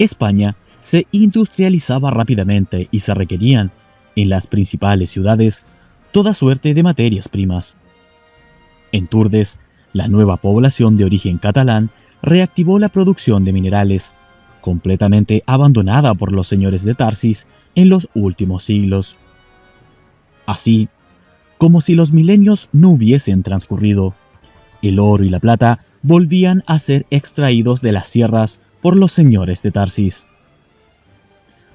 España se industrializaba rápidamente y se requerían, en las principales ciudades, toda suerte de materias primas. En Turdes, la nueva población de origen catalán reactivó la producción de minerales, completamente abandonada por los señores de Tarsis en los últimos siglos. Así, como si los milenios no hubiesen transcurrido, el oro y la plata volvían a ser extraídos de las sierras por los señores de Tarsis.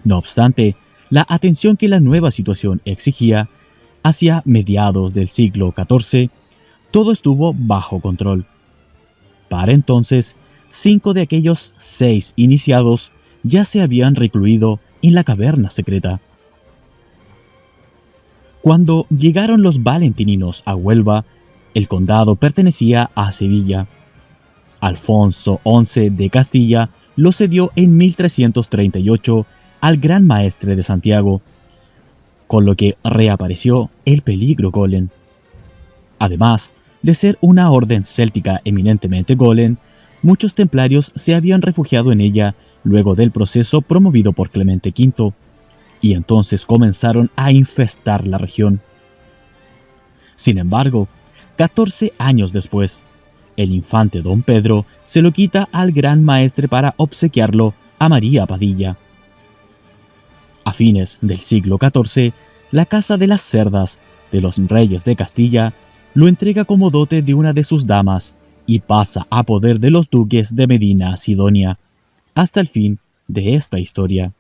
No obstante, la atención que la nueva situación exigía, hacia mediados del siglo XIV, todo estuvo bajo control. Para entonces, 5 de aquellos 6 iniciados ya se habían recluido en la caverna secreta. Cuando llegaron los valentininos a Huelva, el condado pertenecía a Sevilla. Alfonso XI de Castilla lo cedió en 1338 al Gran Maestre de Santiago, con lo que reapareció el peligro golem. Además de ser una orden céltica eminentemente golem, muchos templarios se habían refugiado en ella luego del proceso promovido por Clemente V, y entonces comenzaron a infestar la región. Sin embargo, 14 años después, el infante don Pedro se lo quita al Gran Maestre para obsequiarlo a María Padilla. A fines del siglo XIV, la Casa de las Cerdas de los reyes de Castilla lo entrega como dote de una de sus damas y pasa a poder de los duques de Medina Sidonia, hasta el fin de esta historia.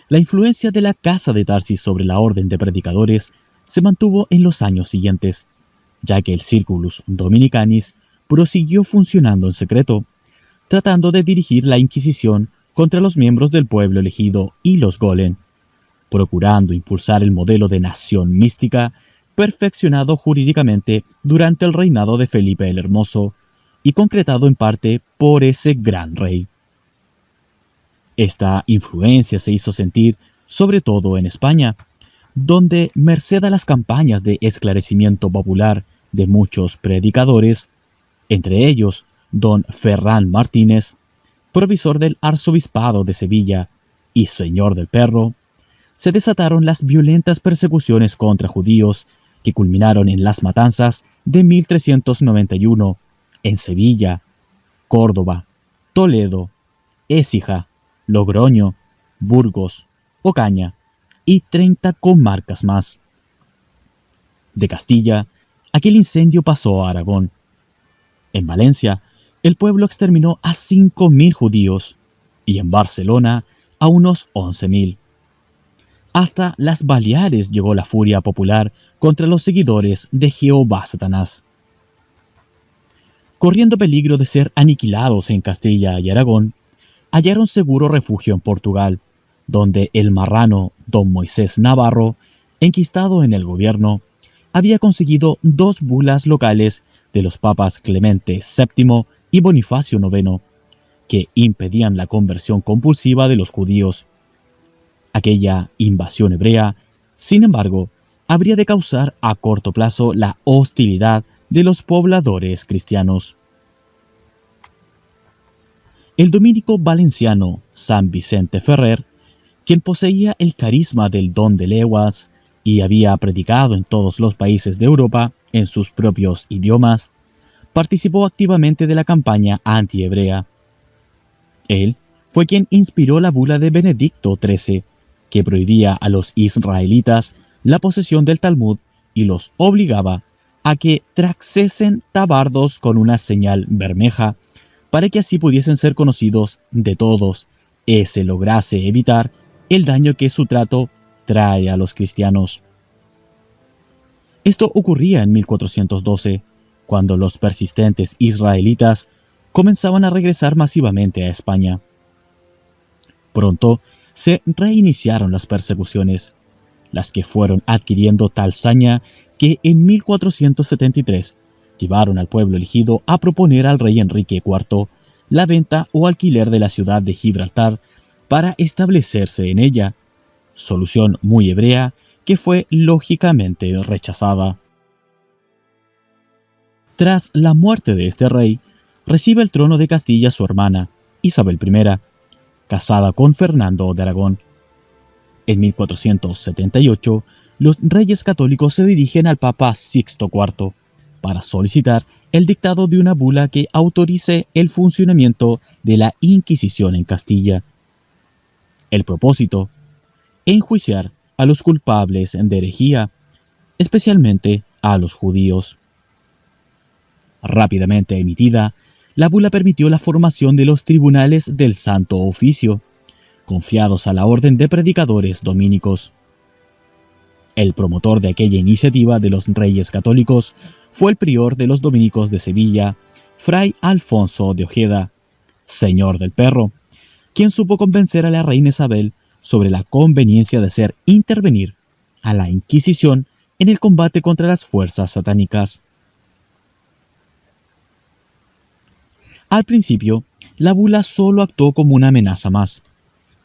La influencia de la Casa de Tarsis sobre la orden de predicadores se mantuvo en los años siguientes, ya que el Circulus Dominicanis prosiguió funcionando en secreto, tratando de dirigir la Inquisición contra los miembros del pueblo elegido y los golem, procurando impulsar el modelo de nación mística perfeccionado jurídicamente durante el reinado de Felipe el Hermoso y concretado en parte por ese gran rey. Esta influencia se hizo sentir sobre todo en España, donde, merced a las campañas de esclarecimiento popular de muchos predicadores, entre ellos don Ferrán Martínez, provisor del arzobispado de Sevilla y señor del Perro, se desataron las violentas persecuciones contra judíos que culminaron en las matanzas de 1391 en Sevilla, Córdoba, Toledo, Écija, Logroño, Burgos, Ocaña y 30 comarcas más. De Castilla, aquel incendio pasó a Aragón. En Valencia, el pueblo exterminó a 5.000 judíos y en Barcelona a unos 11.000. Hasta las Baleares llegó la furia popular contra los seguidores de Jehová Satanás. Corriendo peligro de ser aniquilados en Castilla y Aragón, hallaron seguro refugio en Portugal, donde el marrano don Moisés Navarro, enquistado en el gobierno, había conseguido 2 bulas locales de los papas Clemente VII y Bonifacio IX, que impedían la conversión compulsiva de los judíos. Aquella invasión hebrea, sin embargo, habría de causar a corto plazo la hostilidad de los pobladores cristianos. El dominico valenciano San Vicente Ferrer, quien poseía el carisma del don de leguas y había predicado en todos los países de Europa en sus propios idiomas, participó activamente de la campaña antihebrea. Él fue quien inspiró la bula de Benedicto XIII, que prohibía a los israelitas la posesión del Talmud y los obligaba a que traxesen tabardos con una señal bermeja para que así pudiesen ser conocidos de todos y se lograse evitar el daño que su trato trae a los cristianos. Esto ocurría en 1412, cuando los persistentes israelitas comenzaban a regresar masivamente a España. Pronto se reiniciaron las persecuciones, las que fueron adquiriendo tal saña que en 1473 llevaron al pueblo elegido a proponer al rey Enrique IV la venta o alquiler de la ciudad de Gibraltar para establecerse en ella, solución muy hebrea que fue lógicamente rechazada. Tras la muerte de este rey, recibe el trono de Castilla su hermana, Isabel I, casada con Fernando de Aragón. En 1478, los reyes católicos se dirigen al Papa Sixto IV para solicitar el dictado de una bula que autorice el funcionamiento de la Inquisición en Castilla. El propósito: enjuiciar a los culpables de herejía, especialmente a los judíos. Rápidamente emitida, la bula permitió la formación de los tribunales del Santo Oficio, confiados a la orden de predicadores dominicos. El promotor de aquella iniciativa de los reyes católicos fue el prior de los dominicos de Sevilla, Fray Alfonso de Ojeda, señor del Perro, quien supo convencer a la reina Isabel sobre la conveniencia de hacer intervenir a la Inquisición en el combate contra las fuerzas satánicas. Al principio, la bula solo actuó como una amenaza más,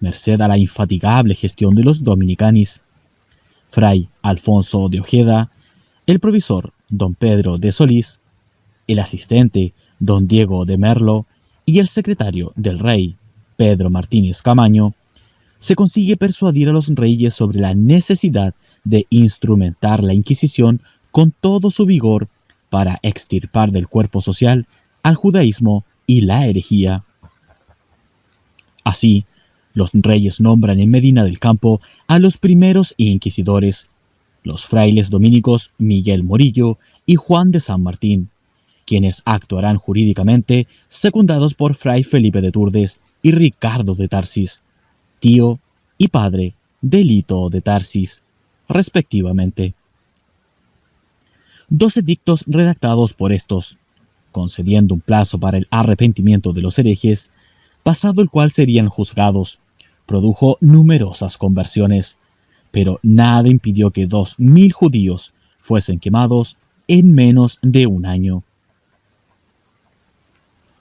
merced a la infatigable gestión de los dominicanis. Fray Alfonso de Ojeda, el provisor don Pedro de Solís, el asistente don Diego de Merlo y el secretario del rey, Pedro Martínez Camaño, se consigue persuadir a los reyes sobre la necesidad de instrumentar la Inquisición con todo su vigor para extirpar del cuerpo social al judaísmo y la herejía. Así, los reyes nombran en Medina del Campo a los primeros inquisidores, los frailes dominicos Miguel Morillo y Juan de San Martín, quienes actuarán jurídicamente secundados por Fray Felipe de Turdes y Ricardo de Tarsis, tío y padre de Lito de Tarsis, respectivamente. 2 edictos redactados por estos, concediendo un plazo para el arrepentimiento de los herejes, pasado el cual serían juzgados, produjo numerosas conversiones, pero nada impidió que 2000 judíos fuesen quemados en menos de un año.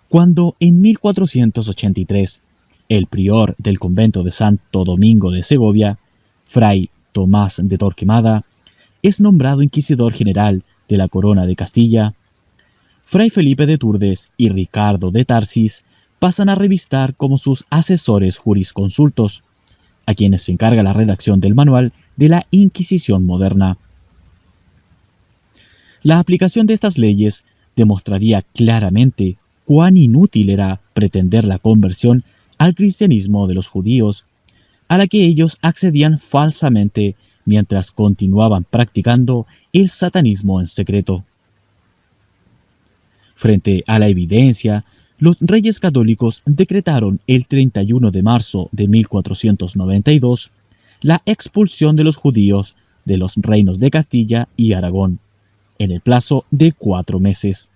Cuando en 1483 el prior del convento de Santo Domingo de Segovia, Fray Tomás de Torquemada, es nombrado inquisidor general de la Corona de Castilla, Fray Felipe de Turdes y Ricardo de Tarsis pasan a revistar como sus asesores jurisconsultos, a quienes se encarga la redacción del manual de la Inquisición moderna. La aplicación de estas leyes demostraría claramente cuán inútil era pretender la conversión al cristianismo de los judíos, a la que ellos accedían falsamente mientras continuaban practicando el satanismo en secreto. Frente a la evidencia, los reyes católicos decretaron el 31 de marzo de 1492 la expulsión de los judíos de los reinos de Castilla y Aragón, en el plazo de 4 meses,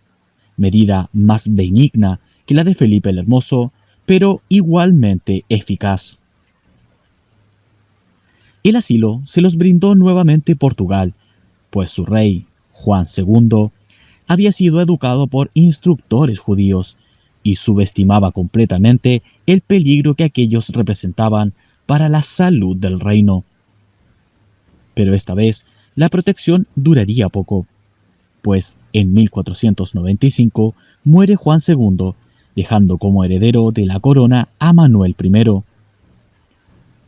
medida más benigna que la de Felipe el Hermoso, pero igualmente eficaz. El asilo se los brindó nuevamente Portugal, pues su rey, Juan II, había sido educado por instructores judíos y subestimaba completamente el peligro que aquellos representaban para la salud del reino. Pero esta vez la protección duraría poco, pues en 1495 muere Juan II, dejando como heredero de la corona a Manuel I.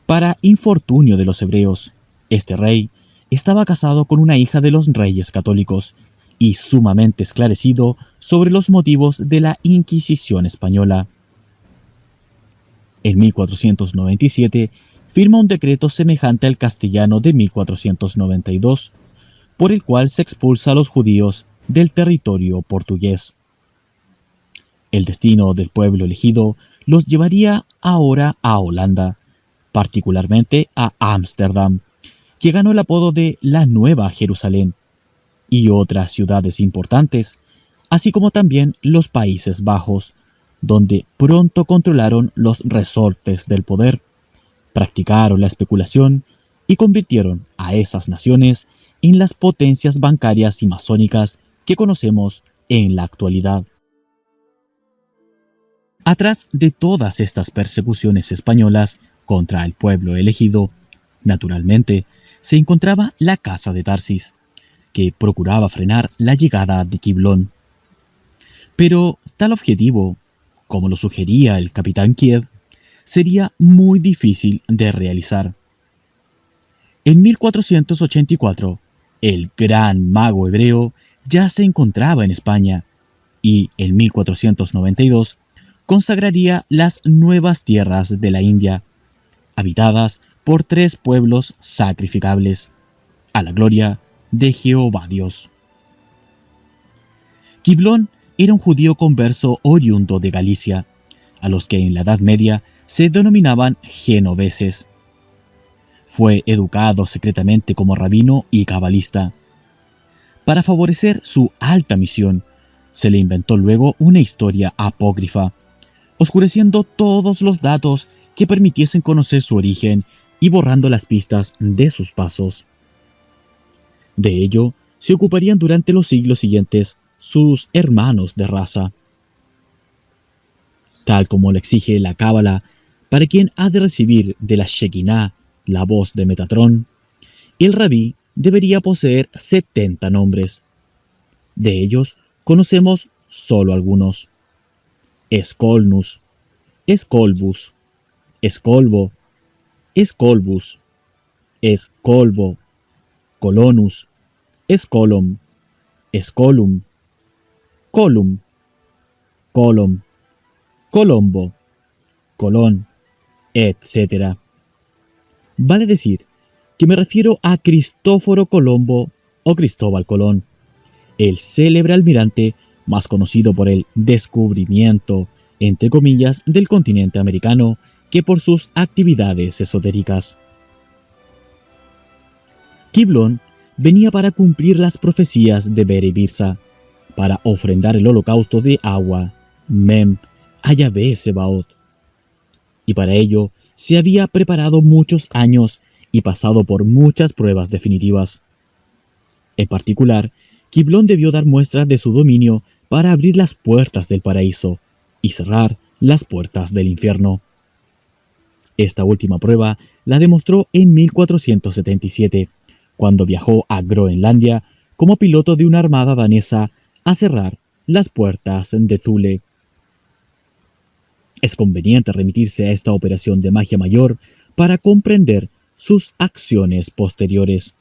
Para infortunio de los hebreos, este rey estaba casado con una hija de los reyes católicos y sumamente esclarecido sobre los motivos de la Inquisición española. En 1497 firma un decreto semejante al castellano de 1492, por el cual se expulsa a los judíos del territorio portugués. El destino del pueblo elegido los llevaría ahora a Holanda, particularmente a Ámsterdam, que ganó el apodo de la Nueva Jerusalén, y otras ciudades importantes, así como también los Países Bajos, donde pronto controlaron los resortes del poder, practicaron la especulación y convirtieron a esas naciones en las potencias bancarias y masónicas que conocemos en la actualidad. Atrás de todas estas persecuciones españolas contra el pueblo elegido, naturalmente, se encontraba la Casa de Tarsis, que procuraba frenar la llegada de Quiblón. Pero tal objetivo, como lo sugería el capitán Kiev, sería muy difícil de realizar. En 1484, el gran mago hebreo ya se encontraba en España y en 1492 consagraría las nuevas tierras de la India, habitadas por 3 pueblos sacrificables, a la gloria de Jehová Dios. Quiblón era un judío converso oriundo de Galicia, a los que en la Edad Media se denominaban genoveses. Fue educado secretamente como rabino y cabalista. Para favorecer su alta misión, se le inventó luego una historia apócrifa, oscureciendo todos los datos que permitiesen conocer su origen y borrando las pistas de sus pasos. De ello se ocuparían durante los siglos siguientes sus hermanos de raza. Tal como lo exige la Cábala, para quien ha de recibir de la Shekinah la voz de Metatrón, el rabí debería poseer 70 nombres. De ellos conocemos solo algunos: Escolnus, Escolbus, Escolvo, Escolbus, Escolvo, Colonus, Escolum, Escolum, Colum, Colom, Colombo, Colón, etc. Vale decir que me refiero a Cristóforo Colombo o Cristóbal Colón, el célebre almirante más conocido por el descubrimiento, entre comillas, del continente americano que por sus actividades esotéricas. Quiblón venía para cumplir las profecías de Beri Birsa, para ofrendar el holocausto de agua, Mem, a Yahvé Sebaot. Y para ello se había preparado muchos años y pasado por muchas pruebas definitivas. En particular, Quiblón debió dar muestras de su dominio para abrir las puertas del paraíso y cerrar las puertas del infierno. Esta última prueba la demostró en 1477, cuando viajó a Groenlandia como piloto de una armada danesa a cerrar las puertas de Thule. Es conveniente remitirse a esta operación de magia mayor para comprender sus acciones posteriores.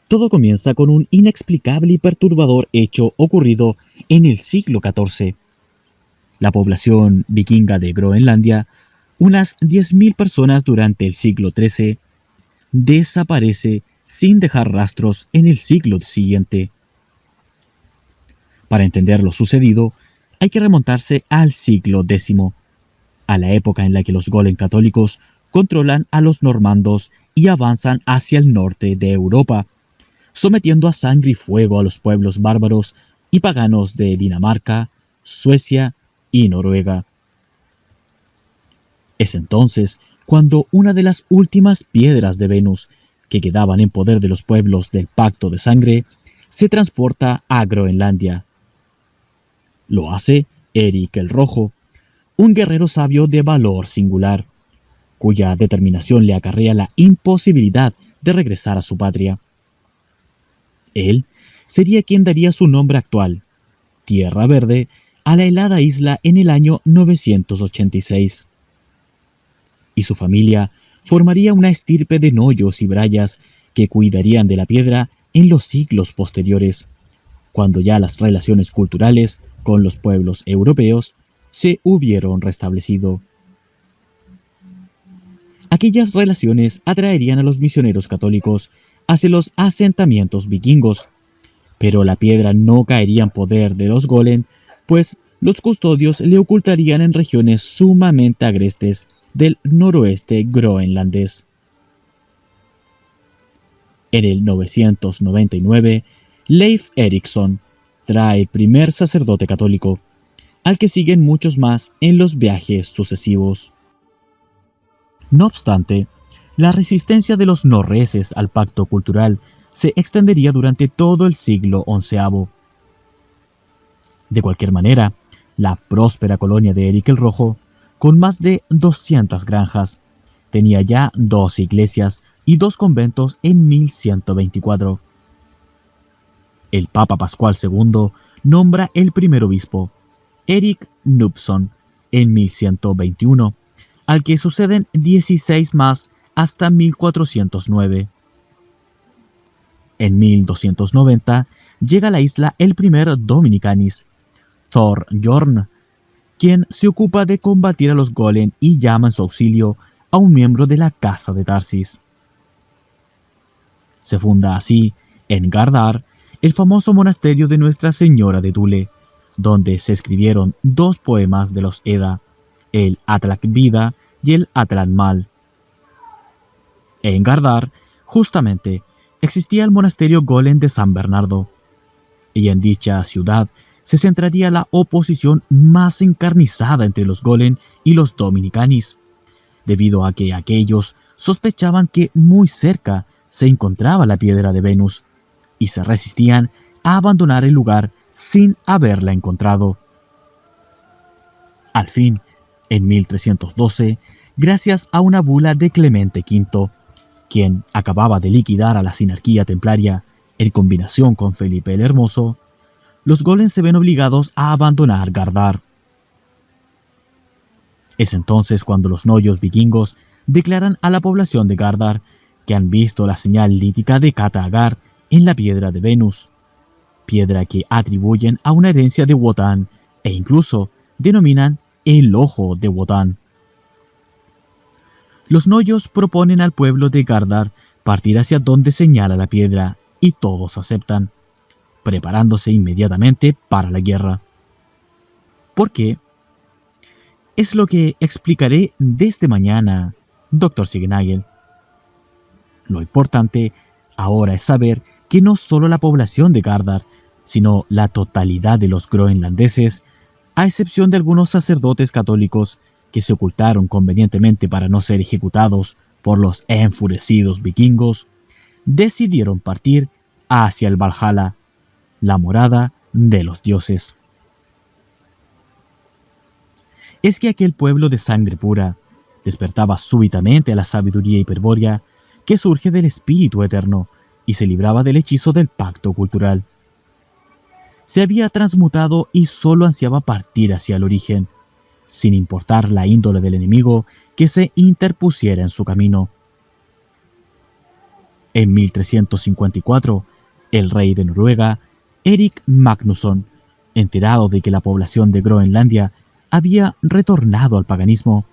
Todo comienza con un inexplicable y perturbador hecho ocurrido en el siglo XIV. La población vikinga de Groenlandia, unas 10.000 personas durante el siglo XIII, desaparece sin dejar rastros en el siglo siguiente. Para entender lo sucedido, hay que remontarse al siglo X, a la época en la que los golem católicos controlan a los normandos y avanzan hacia el norte de Europa, sometiendo a sangre y fuego a los pueblos bárbaros y paganos de Dinamarca, Suecia y Noruega. Es entonces cuando una de las últimas piedras de Venus, que quedaban en poder de los pueblos del Pacto de Sangre, se transporta a Groenlandia. Lo hace Eric el Rojo, un guerrero sabio de valor singular, cuya determinación le acarrea la imposibilidad de regresar a su patria. Él sería quien daría su nombre actual, Tierra Verde, a la helada isla en el año 986. Y su familia formaría una estirpe de Noyos y Brayas que cuidarían de la piedra en los siglos posteriores, cuando ya las relaciones culturales con los pueblos europeos se hubieron restablecido. Aquellas relaciones atraerían a los misioneros católicos hacia los asentamientos vikingos, pero la piedra no caería en poder de los golem, pues los custodios le ocultarían en regiones sumamente agrestes del noroeste groenlandés. En el 999, Leif Erikson trae el primer sacerdote católico, al que siguen muchos más en los viajes sucesivos. No obstante, la resistencia de los norreses al pacto cultural se extendería durante todo el siglo XI. De cualquier manera, la próspera colonia de Eric el Rojo, con más de 200 granjas, tenía ya 2 iglesias y 2 conventos en 1124. El Papa Pascual II nombra el primer obispo, Erik Knutsson en 1121, al que suceden 16 más hasta 1409. En 1290 llega a la isla el primer Dominicanis, Thorbjorn, quien se ocupa de combatir a los golem y llama en su auxilio a un miembro de la Casa de Tarsis. Se funda así, en Gardar, el famoso monasterio de Nuestra Señora de Thule, donde se escribieron dos poemas de los Edda, el Atlak Vida y el Atlak Mal. En Gardar, justamente, existía el monasterio golem de San Bernardo, y en dicha ciudad se centraría la oposición más encarnizada entre los golem y los dominicanis, debido a que aquellos sospechaban que muy cerca se encontraba la piedra de Venus, y se resistían a abandonar el lugar sin haberla encontrado. Al fin, en 1312, gracias a una bula de Clemente V, quien acababa de liquidar a la sinarquía templaria en combinación con Felipe el Hermoso, los golems se ven obligados a abandonar Gardar. Es entonces cuando los noyos vikingos declaran a la población de Gardar que han visto la señal lítica de Kata-Agar en la piedra de Venus, piedra que atribuyen a una herencia de Wotan e incluso denominan el Ojo de Wotan. Los noyos proponen al pueblo de Gardar partir hacia donde señala la piedra y todos aceptan, preparándose inmediatamente para la guerra. ¿Por qué? Es lo que explicaré desde mañana, Dr. Sigenagel. Lo importante ahora es saber que no solo la población de Gardar, sino la totalidad de los groenlandeses, a excepción de algunos sacerdotes católicos que se ocultaron convenientemente para no ser ejecutados por los enfurecidos vikingos, decidieron partir hacia el Valhalla, la morada de los dioses. Es que aquel pueblo de sangre pura despertaba súbitamente a la sabiduría hiperbórea que surge del espíritu eterno y se libraba del hechizo del pacto cultural. Se había transmutado y solo ansiaba partir hacia el origen, sin importar la índole del enemigo que se interpusiera en su camino. En 1354, el rey de Noruega, Erik Magnusson, enterado de que la población de Groenlandia había retornado al paganismo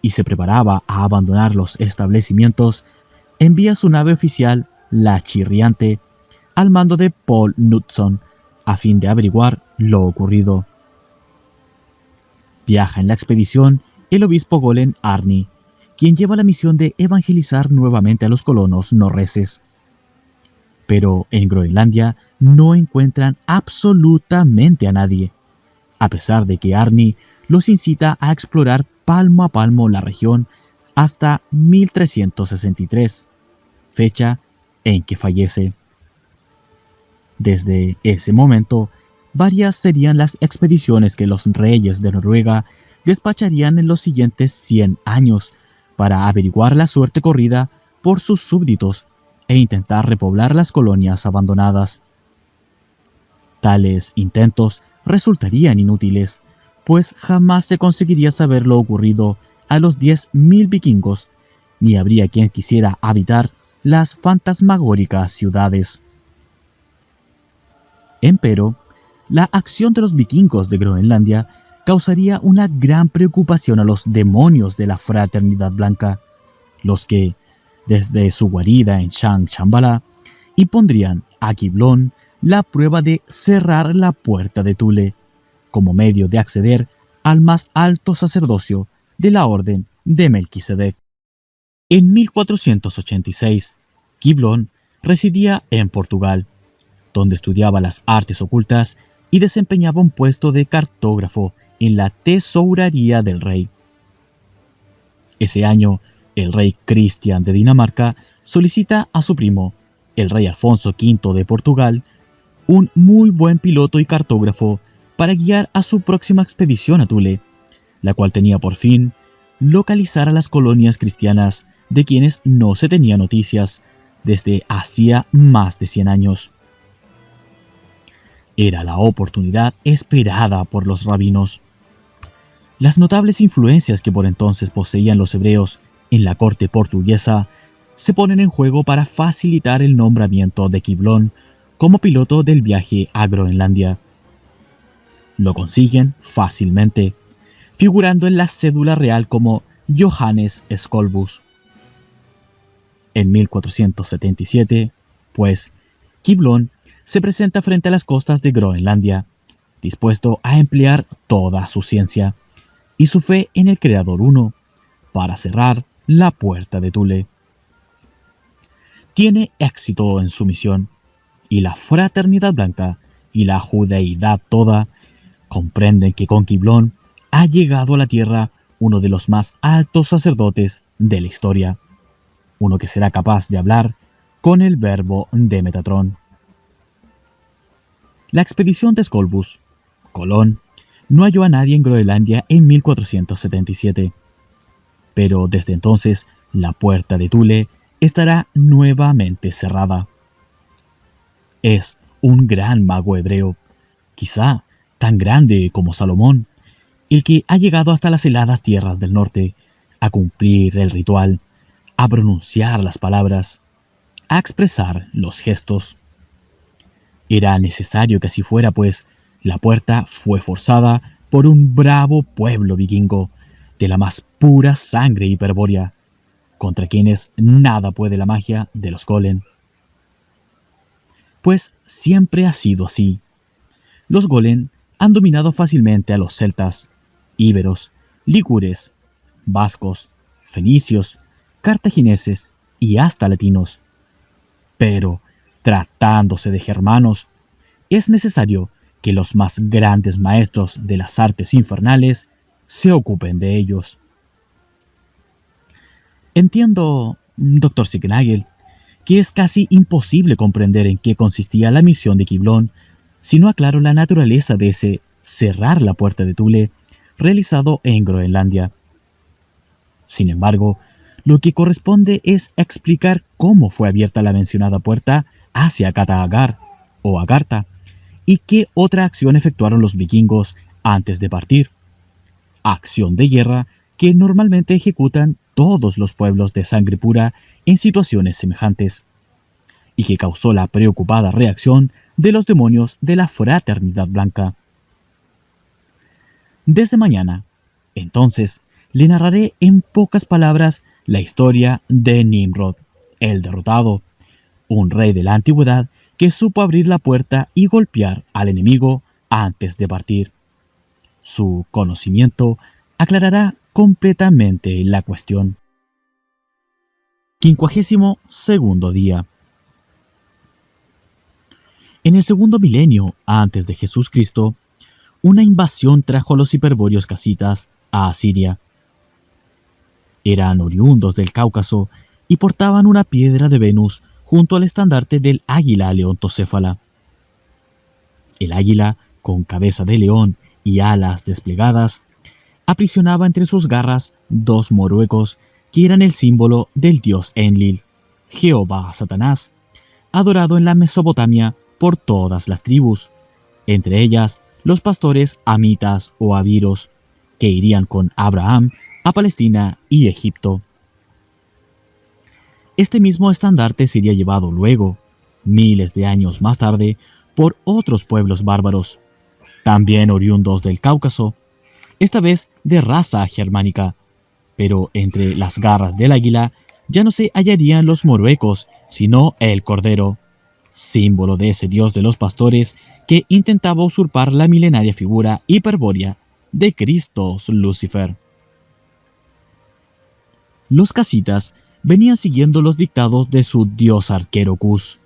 y se preparaba a abandonar los establecimientos, envía su nave oficial, la Chirriante, al mando de Paul Knutsson, a fin de averiguar lo ocurrido. Viaja en la expedición el obispo golem Arni, quien lleva la misión de evangelizar nuevamente a los colonos norreses. Pero en Groenlandia no encuentran absolutamente a nadie, a pesar de que Arni los incita a explorar palmo a palmo la región hasta 1363, fecha en que fallece. Desde ese momento, varias serían las expediciones que los reyes de Noruega despacharían en los siguientes 100 años para averiguar la suerte corrida por sus súbditos e intentar repoblar las colonias abandonadas. Tales intentos resultarían inútiles, pues jamás se conseguiría saber lo ocurrido a los 10.000 vikingos, ni habría quien quisiera habitar las fantasmagóricas ciudades. Empero, la acción de los vikingos de Groenlandia causaría una gran preocupación a los demonios de la Fraternidad Blanca, los que, desde su guarida en Shambhala, impondrían a Giblón la prueba de cerrar la puerta de Thule, como medio de acceder al más alto sacerdocio de la orden de Melquisedec. En 1486, Giblón residía en Portugal, donde estudiaba las artes ocultas y desempeñaba un puesto de cartógrafo en la tesouraría del rey. Ese año, el rey Cristian de Dinamarca solicita a su primo, el rey Alfonso V de Portugal, un muy buen piloto y cartógrafo para guiar a su próxima expedición a Thule, la cual tenía por fin localizar a las colonias cristianas de quienes no se tenía noticias desde hacía más de 100 años. Era la oportunidad esperada por los rabinos. Las notables influencias que por entonces poseían los hebreos en la corte portuguesa se ponen en juego para facilitar el nombramiento de Quiblón como piloto del viaje a Groenlandia. Lo consiguen fácilmente, figurando en la cédula real como Johannes Skolbus. En 1477, pues, Quiblón se presenta frente a las costas de Groenlandia, dispuesto a emplear toda su ciencia y su fe en el Creador Uno para cerrar la puerta de Thule. Tiene éxito en su misión, y la fraternidad blanca y la judeidad toda comprenden que con Quiblón ha llegado a la tierra uno de los más altos sacerdotes de la historia, uno que será capaz de hablar con el verbo de Metatrón. La expedición de Skolbus, Colón, no halló a nadie en Groenlandia en 1477, pero desde entonces la puerta de Thule estará nuevamente cerrada. Es un gran mago hebreo, quizá tan grande como Salomón, el que ha llegado hasta las heladas tierras del norte, a cumplir el ritual, a pronunciar las palabras, a expresar los gestos. Era necesario que así fuera, pues la puerta fue forzada por un bravo pueblo vikingo, de la más pura sangre hiperbórea, contra quienes nada puede la magia de los Golem. Pues siempre ha sido así. Los Golem han dominado fácilmente a los celtas, íberos, ligures, vascos, fenicios, cartagineses y hasta latinos. Pero, tratándose de germanos, es necesario que los más grandes maestros de las artes infernales se ocupen de ellos. Entiendo, Dr. Signagel, que es casi imposible comprender en qué consistía la misión de Quiblón si no aclaro la naturaleza de ese cerrar la puerta de Thule realizado en Groenlandia. Sin embargo, lo que corresponde es explicar cómo fue abierta la mencionada puerta hacia Kataagar o Agartha y qué otra acción efectuaron los vikingos antes de partir. Acción de guerra que normalmente ejecutan todos los pueblos de sangre pura en situaciones semejantes, y que causó la preocupada reacción de los demonios de la Fraternidad Blanca. Desde mañana, entonces, le narraré en pocas palabras la historia de Nimrod, el derrotado, un rey de la antigüedad que supo abrir la puerta y golpear al enemigo antes de partir. Su conocimiento aclarará completamente la cuestión. 52º día. En el segundo milenio antes de Jesús Cristo, una invasión trajo a los hiperbóreos casitas a Asiria. Eran oriundos del Cáucaso y portaban una piedra de Venus junto al estandarte del águila leontocéfala. El águila, con cabeza de león y alas desplegadas, aprisionaba entre sus garras dos moruecos que eran el símbolo del dios Enlil, Jehová Satanás, adorado en la Mesopotamia por todas las tribus, entre ellas los pastores amitas o abiros, que irían con Abraham a Palestina y Egipto. Este mismo estandarte sería llevado luego, miles de años más tarde, por otros pueblos bárbaros, también oriundos del Cáucaso, esta vez de raza germánica, pero entre las garras del águila ya no se hallarían los moruecos, sino el cordero, símbolo de ese dios de los pastores que intentaba usurpar la milenaria figura hiperbórea de Cristo Lucifer. Los casitas venían siguiendo los dictados de su dios arquero Cus,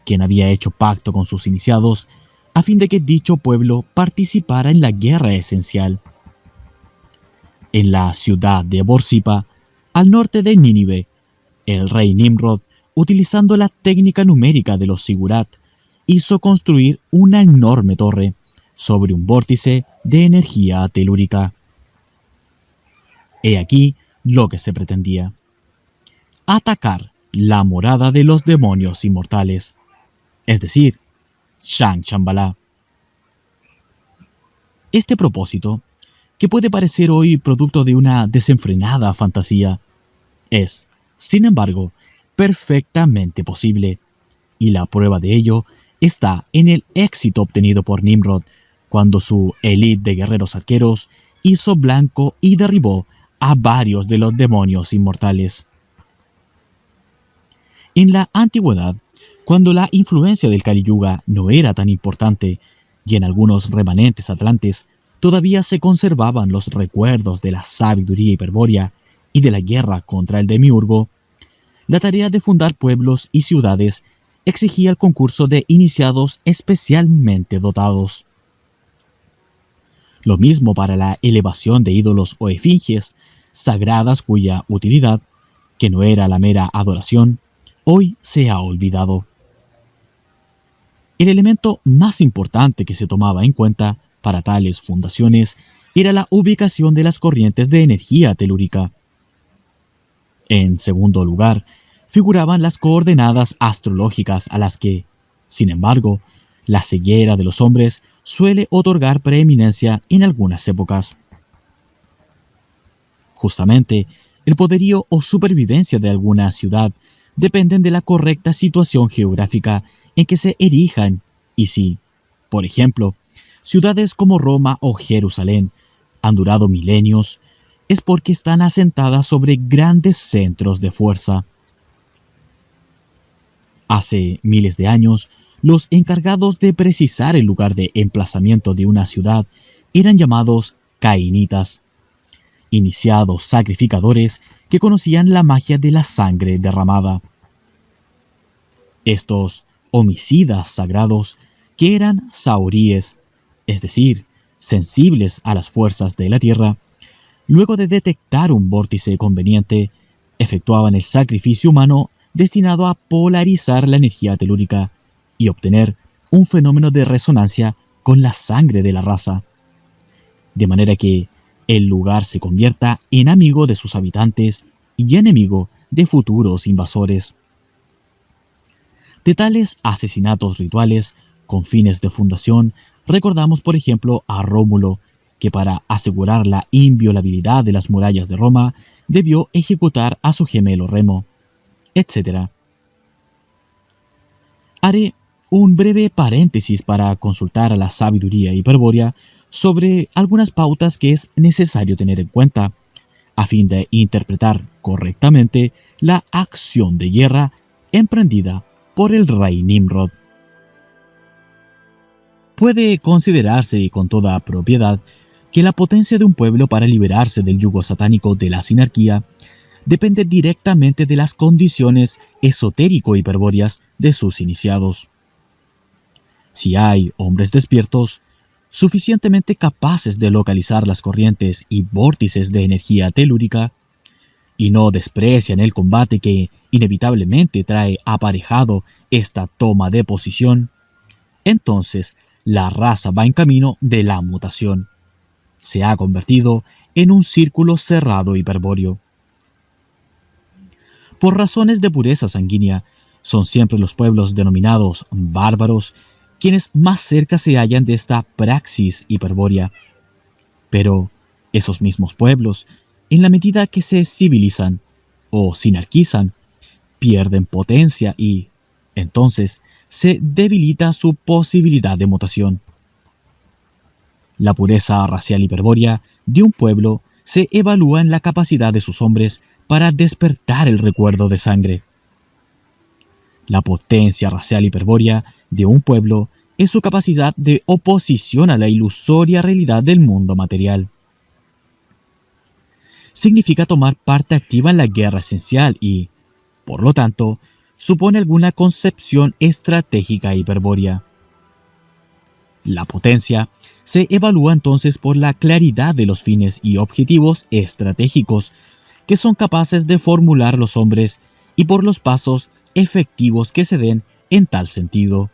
quien había hecho pacto con sus iniciados a fin de que dicho pueblo participara en la guerra esencial. En la ciudad de Borsippa, al norte de Nínive, el rey Nimrod, utilizando la técnica numérica de los Sigurat, hizo construir una enorme torre sobre un vórtice de energía telúrica. He aquí lo que se pretendía: atacar la morada de los demonios inmortales, es decir, Shang Shambhala, Este propósito, que puede parecer hoy producto de una desenfrenada fantasía, es, sin embargo, perfectamente posible, y la prueba de ello está en el éxito obtenido por Nimrod cuando su élite de guerreros arqueros hizo blanco y derribó a varios de los demonios inmortales. En la antigüedad, cuando la influencia del Kali Yuga no era tan importante y en algunos remanentes atlantes todavía se conservaban los recuerdos de la sabiduría hiperbórea y de la guerra contra el demiurgo, la tarea de fundar pueblos y ciudades exigía el concurso de iniciados especialmente dotados. Lo mismo para la elevación de ídolos o efigies sagradas cuya utilidad, que no era la mera adoración, hoy se ha olvidado. El elemento más importante que se tomaba en cuenta para tales fundaciones era la ubicación de las corrientes de energía telúrica. En segundo lugar, figuraban las coordenadas astrológicas a las que, sin embargo, la ceguera de los hombres suele otorgar preeminencia en algunas épocas. Justamente, el poderío o supervivencia de alguna ciudad dependen de la correcta situación geográfica en que se erijan y si, por ejemplo, ciudades como Roma o Jerusalén han durado milenios, es porque están asentadas sobre grandes centros de fuerza. Hace miles de años, los encargados de precisar el lugar de emplazamiento de una ciudad eran llamados cainitas, iniciados sacrificadores que conocían la magia de la sangre derramada. Estos homicidas sagrados, que eran sauríes, es decir, sensibles a las fuerzas de la tierra, luego de detectar un vórtice conveniente, efectuaban el sacrificio humano destinado a polarizar la energía telúrica y obtener un fenómeno de resonancia con la sangre de la raza, de manera que el lugar se convierta en amigo de sus habitantes y enemigo de futuros invasores. De tales asesinatos rituales con fines de fundación, recordamos por ejemplo a Rómulo, que para asegurar la inviolabilidad de las murallas de Roma, debió ejecutar a su gemelo Remo, etc. Haré un breve paréntesis para consultar a la sabiduría hiperbórea sobre algunas pautas que es necesario tener en cuenta, a fin de interpretar correctamente la acción de guerra emprendida por el rey Nimrod. Puede considerarse con toda propiedad que la potencia de un pueblo para liberarse del yugo satánico de la sinarquía depende directamente de las condiciones esotérico-hiperbóreas de sus iniciados. Si hay hombres despiertos, suficientemente capaces de localizar las corrientes y vórtices de energía telúrica, y no desprecian el combate que inevitablemente trae aparejado esta toma de posición, entonces la raza va en camino de la mutación. Se ha convertido en un círculo cerrado hiperbóreo. Por razones de pureza sanguínea, son siempre los pueblos denominados bárbaros quienes más cerca se hallan de esta praxis hiperbórea. Pero esos mismos pueblos, en la medida que se civilizan o sinarquizan, pierden potencia y, entonces, se debilita su posibilidad de mutación. La pureza racial hiperbórea de un pueblo se evalúa en la capacidad de sus hombres para despertar el recuerdo de sangre. La potencia racial hiperbórea de un pueblo es su capacidad de oposición a la ilusoria realidad del mundo material. Significa tomar parte activa en la guerra esencial y, por lo tanto, supone alguna concepción estratégica hiperbórea. La potencia se evalúa entonces por la claridad de los fines y objetivos estratégicos que son capaces de formular los hombres y por los pasos efectivos que se den en tal sentido.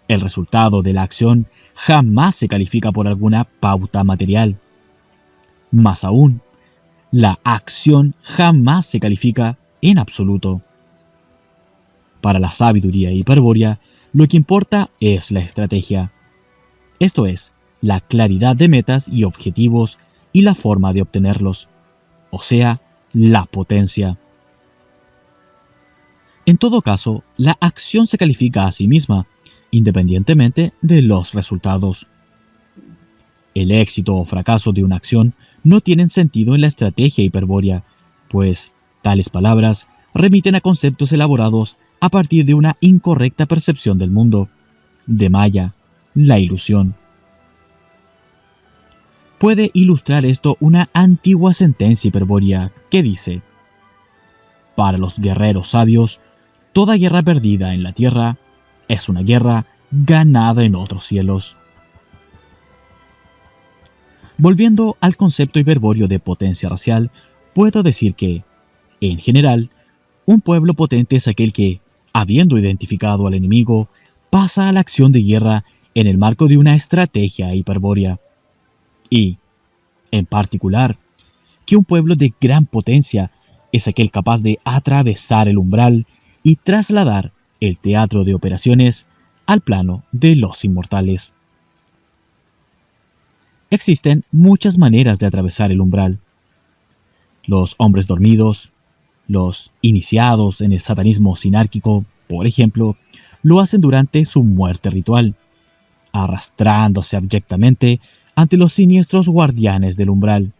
El resultado de la acción jamás se califica por alguna pauta material. Más aún, la acción jamás se califica en absoluto. Para la sabiduría hiperbórea, lo que importa es la estrategia, esto es, la claridad de metas y objetivos y la forma de obtenerlos, o sea, la potencia. En todo caso, la acción se califica a sí misma, independientemente de los resultados. El éxito o fracaso de una acción no tienen sentido en la estrategia hiperbórea, pues tales palabras remiten a conceptos elaborados a partir de una incorrecta percepción del mundo, de Maya, la ilusión. Puede ilustrar esto una antigua sentencia hiperbórea que dice: para los guerreros sabios, toda guerra perdida en la tierra es una guerra ganada en otros cielos. Volviendo al concepto hiperbóreo de potencia racial, puedo decir que, en general, un pueblo potente es aquel que, habiendo identificado al enemigo, pasa a la acción de guerra en el marco de una estrategia hiperbórea. Y, en particular, que un pueblo de gran potencia es aquel capaz de atravesar el umbral y trasladar el teatro de operaciones al plano de los inmortales. Existen muchas maneras de atravesar el umbral. Los hombres dormidos, los iniciados en el satanismo sinárquico, por ejemplo, lo hacen durante su muerte ritual, arrastrándose abyectamente ante los siniestros guardianes del umbral,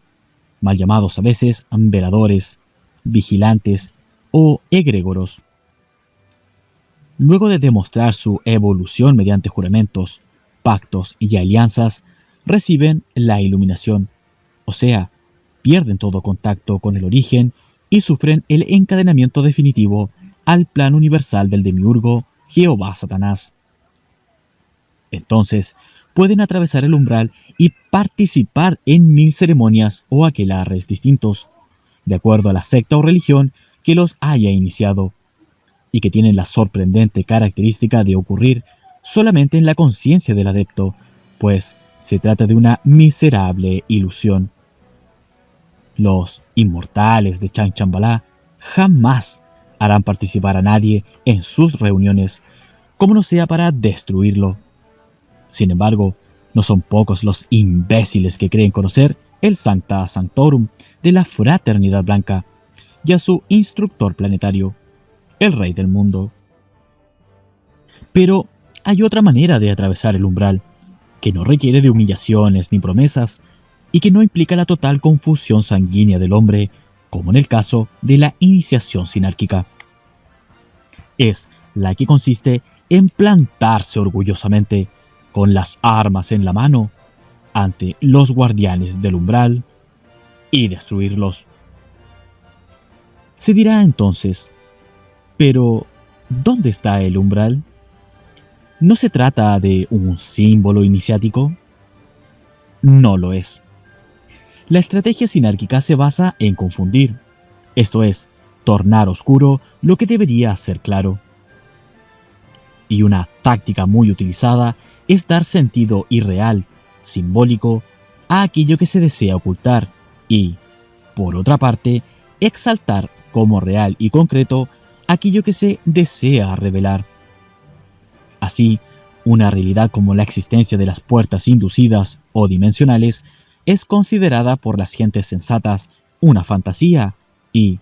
mal llamados a veces veladores, vigilantes o egregoros. Luego de demostrar su evolución mediante juramentos, pactos y alianzas, reciben la iluminación, o sea, pierden todo contacto con el origen y sufren el encadenamiento definitivo al plano universal del demiurgo Jehová Satanás. Entonces, pueden atravesar el umbral y participar en 1000 ceremonias o aquelarres distintos, de acuerdo a la secta o religión que los haya iniciado, y que tienen la sorprendente característica de ocurrir solamente en la conciencia del adepto, pues se trata de una miserable ilusión. Los inmortales de Changchanbalá jamás harán participar a nadie en sus reuniones, como no sea para destruirlo. Sin embargo, no son pocos los imbéciles que creen conocer el Sancta Sanctorum de la Fraternidad Blanca y a su instructor planetario, el Rey del Mundo. Pero hay otra manera de atravesar el umbral, que no requiere de humillaciones ni promesas, y que no implica la total confusión sanguínea del hombre, como en el caso de la iniciación sinárquica. Es la que consiste en plantarse orgullosamente, con las armas en la mano, ante los guardianes del umbral y destruirlos. Se dirá entonces: pero, ¿dónde está el umbral? ¿No se trata de un símbolo iniciático? No lo es. La estrategia sinárquica se basa en confundir, esto es, tornar oscuro lo que debería ser claro. Y una táctica muy utilizada es dar sentido irreal, simbólico, a aquello que se desea ocultar y, por otra parte, exaltar como real y concreto aquello que se desea revelar. Así, una realidad como la existencia de las puertas inducidas o dimensionales es considerada por las gentes sensatas una fantasía y,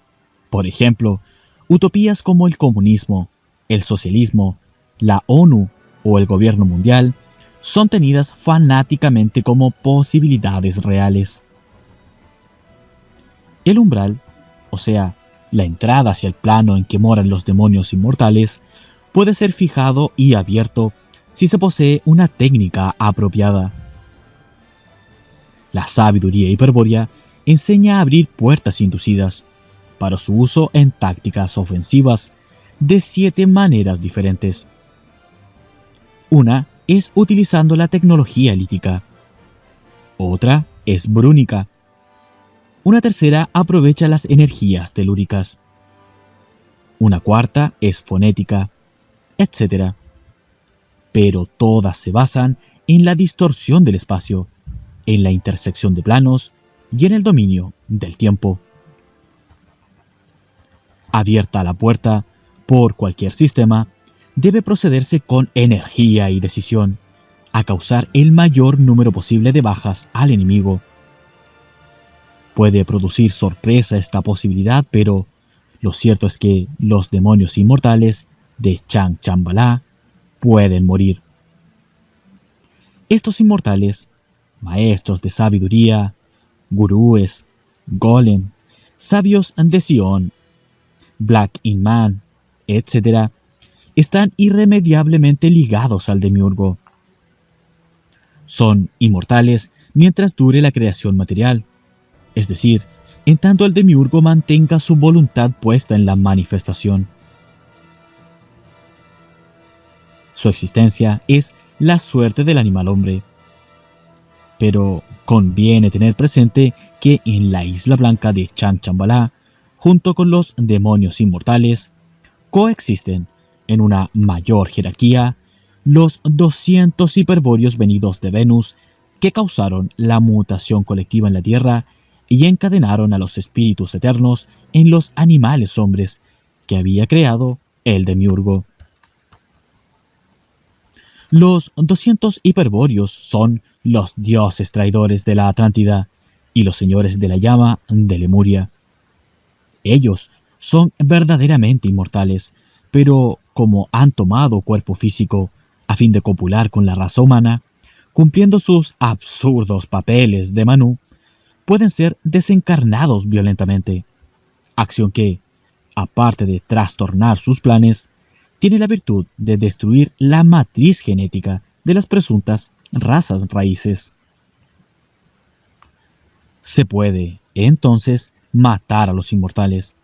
por ejemplo, utopías como el comunismo, el socialismo, la ONU o el gobierno mundial son tenidas fanáticamente como posibilidades reales. El umbral, o sea, la entrada hacia el plano en que moran los demonios inmortales, puede ser fijado y abierto si se posee una técnica apropiada. La sabiduría hiperbórea enseña a abrir puertas inducidas para su uso en tácticas ofensivas de 7 maneras diferentes. Una es utilizando la tecnología lítica. Otra es brúnica. Una tercera aprovecha las energías telúricas. Una cuarta es fonética, etc. Pero todas se basan en la distorsión del espacio, en la intersección de planos y en el dominio del tiempo. Abierta la puerta por cualquier sistema, debe procederse con energía y decisión, a causar el mayor número posible de bajas al enemigo. Puede producir sorpresa esta posibilidad, pero lo cierto es que los demonios inmortales de Chang Chambala pueden morir. Estos inmortales, maestros de sabiduría, gurúes, golem, sabios de Sion, Black Inman, etc., están irremediablemente ligados al demiurgo. Son inmortales mientras dure la creación material, es decir, en tanto el demiurgo mantenga su voluntad puesta en la manifestación. Su existencia es la suerte del animal hombre. Pero conviene tener presente que en la Isla Blanca de Chang Chambala, junto con los demonios inmortales, coexisten en una mayor jerarquía los 200 hiperbóreos venidos de Venus que causaron la mutación colectiva en la Tierra y encadenaron a los espíritus eternos en los animales hombres que había creado el demiurgo. Los 200 hiperbóreos son los dioses traidores de la Atlántida y los señores de la llama de Lemuria. Ellos son verdaderamente inmortales, pero como han tomado cuerpo físico a fin de copular con la raza humana, cumpliendo sus absurdos papeles de Manú, pueden ser desencarnados violentamente, acción que, aparte de trastornar sus planes, tiene la virtud de destruir la matriz genética de las presuntas razas raíces. Se puede, entonces, matar a los inmortales,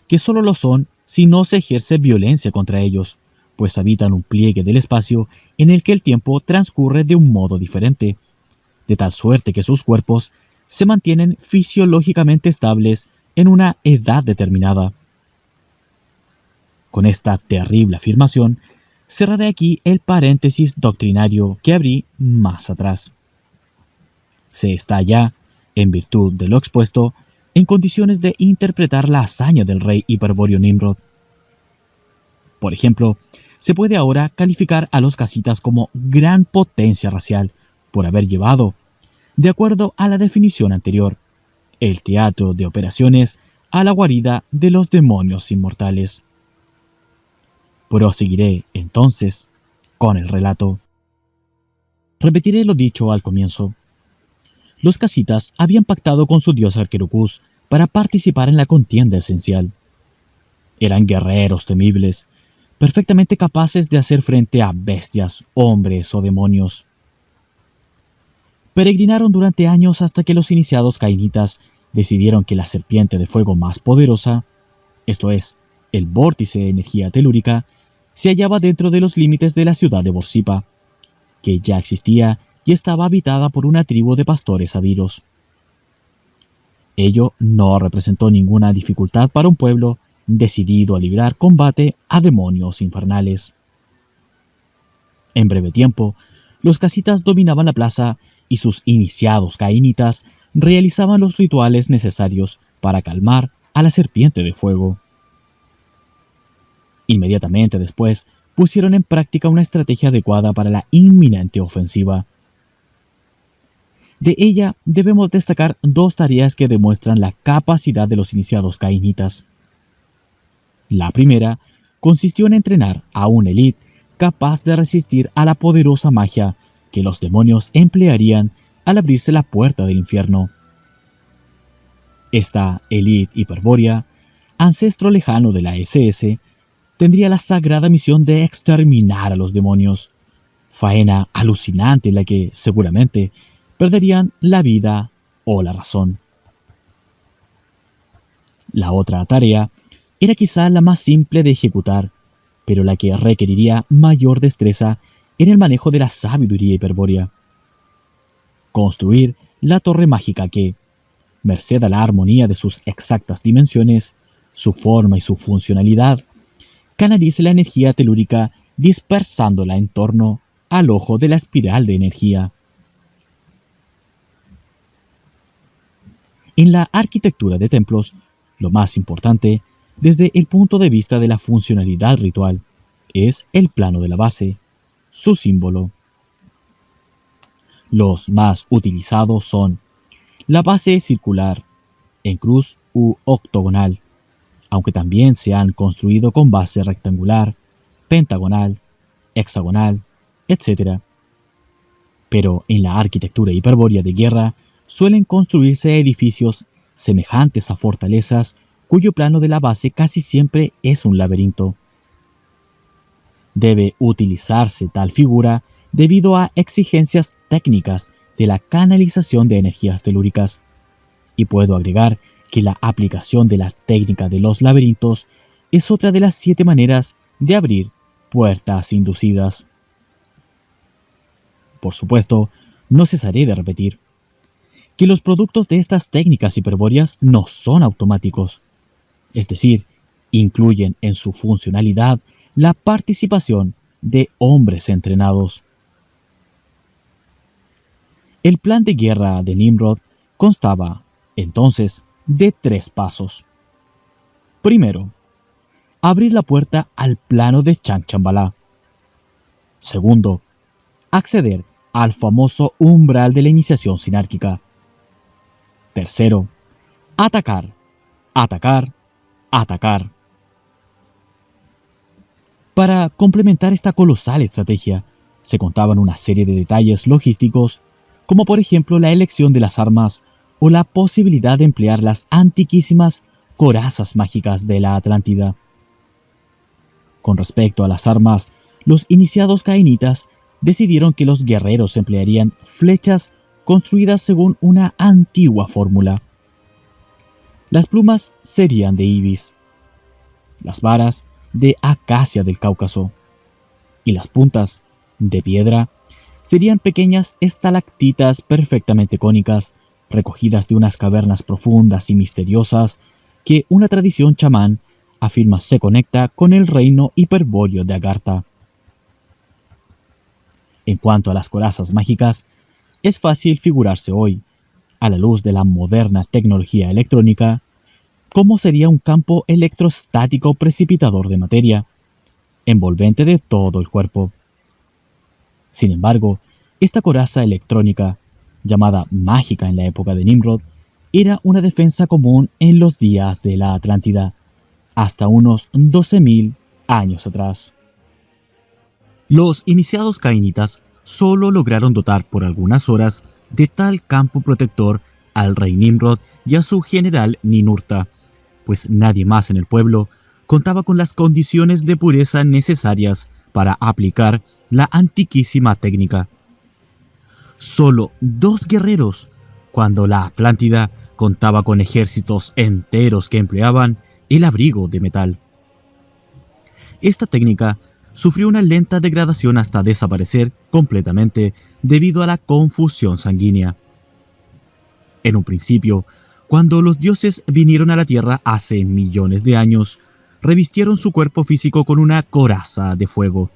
que solo lo son si no se ejerce violencia contra ellos, pues habitan un pliegue del espacio en el que el tiempo transcurre de un modo diferente, de tal suerte que sus cuerpos se mantienen fisiológicamente estables en una edad determinada. Con esta terrible afirmación, cerraré aquí el paréntesis doctrinario que abrí más atrás. Se está ya, en virtud de lo expuesto, en condiciones de interpretar la hazaña del rey hiperbóreo Nimrod. Por ejemplo, se puede ahora calificar a los casitas como gran potencia racial por haber llevado, de acuerdo a la definición anterior, el teatro de operaciones a la guarida de los demonios inmortales. Proseguiré, entonces, con el relato. Repetiré lo dicho al comienzo. Los casitas habían pactado con su dios Arquerocus para participar en la contienda esencial. Eran guerreros temibles, perfectamente capaces de hacer frente a bestias, hombres o demonios. Peregrinaron durante años hasta que los iniciados cainitas decidieron que la serpiente de fuego más poderosa, esto es, el vórtice de energía telúrica, se hallaba dentro de los límites de la ciudad de Borsipa, que ya existía y estaba habitada por una tribu de pastores aviros. Ello no representó ninguna dificultad para un pueblo decidido a librar combate a demonios infernales. En breve tiempo, los casitas dominaban la plaza y sus iniciados cainitas realizaban los rituales necesarios para calmar a la serpiente de fuego. Inmediatamente después, pusieron en práctica una estrategia adecuada para la inminente ofensiva. De ella debemos destacar dos tareas que demuestran la capacidad de los iniciados cainitas. La primera consistió en entrenar a una élite capaz de resistir a la poderosa magia que los demonios emplearían al abrirse la puerta del infierno. Esta élite hiperbórea, ancestro lejano de la SS, tendría la sagrada misión de exterminar a los demonios, faena alucinante en la que, seguramente, perderían la vida o la razón. La otra tarea era quizá la más simple de ejecutar, pero la que requeriría mayor destreza en el manejo de la sabiduría hiperbórea. Construir la torre mágica que, merced a la armonía de sus exactas dimensiones, su forma y su funcionalidad, canalice la energía telúrica dispersándola en torno al ojo de la espiral de energía. En la arquitectura de templos, lo más importante, desde el punto de vista de la funcionalidad ritual, es el plano de la base, su símbolo. Los más utilizados son la base circular, en cruz u octogonal, aunque también se han construido con base rectangular, pentagonal, hexagonal, etc. Pero en la arquitectura hiperbórea de guerra suelen construirse edificios semejantes a fortalezas cuyo plano de la base casi siempre es un laberinto. Debe utilizarse tal figura debido a exigencias técnicas de la canalización de energías telúricas, y puedo agregar que la aplicación de la técnica de los laberintos es otra de las 7 maneras de abrir puertas inducidas. Por supuesto, no cesaré de repetir que los productos de estas técnicas hiperbóreas no son automáticos, es decir, incluyen en su funcionalidad la participación de hombres entrenados. El plan de guerra de Nimrod constaba, entonces, de 3 pasos. Primero, abrir la puerta al plano de Changchanbalá. Segundo, acceder al famoso umbral de la iniciación sinárquica. Tercero, atacar, atacar, atacar. Para complementar esta colosal estrategia, se contaban una serie de detalles logísticos, como por ejemplo la elección de las armas o la posibilidad de emplear las antiquísimas corazas mágicas de la Atlántida. Con respecto a las armas, los iniciados cainitas decidieron que los guerreros emplearían flechas construidas según una antigua fórmula. Las plumas serían de ibis, las varas de acacia del Cáucaso y las puntas, de piedra, serían pequeñas estalactitas perfectamente cónicas recogidas de unas cavernas profundas y misteriosas que una tradición chamán afirma se conecta con el reino hiperbóreo de Agartha. En cuanto a las corazas mágicas, es fácil figurarse hoy, a la luz de la moderna tecnología electrónica, cómo sería un campo electrostático precipitador de materia, envolvente de todo el cuerpo. Sin embargo, esta coraza electrónica, llamada mágica en la época de Nimrod, era una defensa común en los días de la Atlántida, hasta unos 12.000 años atrás. Los iniciados cainitas solo lograron dotar por algunas horas de tal campo protector al rey Nimrod y a su general Ninurta, pues nadie más en el pueblo contaba con las condiciones de pureza necesarias para aplicar la antiquísima técnica. Solo 2 guerreros, cuando la Atlántida contaba con ejércitos enteros que empleaban el abrigo de metal. Esta técnica sufrió una lenta degradación hasta desaparecer completamente debido a la confusión sanguínea. En un principio, cuando los dioses vinieron a la Tierra hace millones de años, revistieron su cuerpo físico con una coraza de fuego.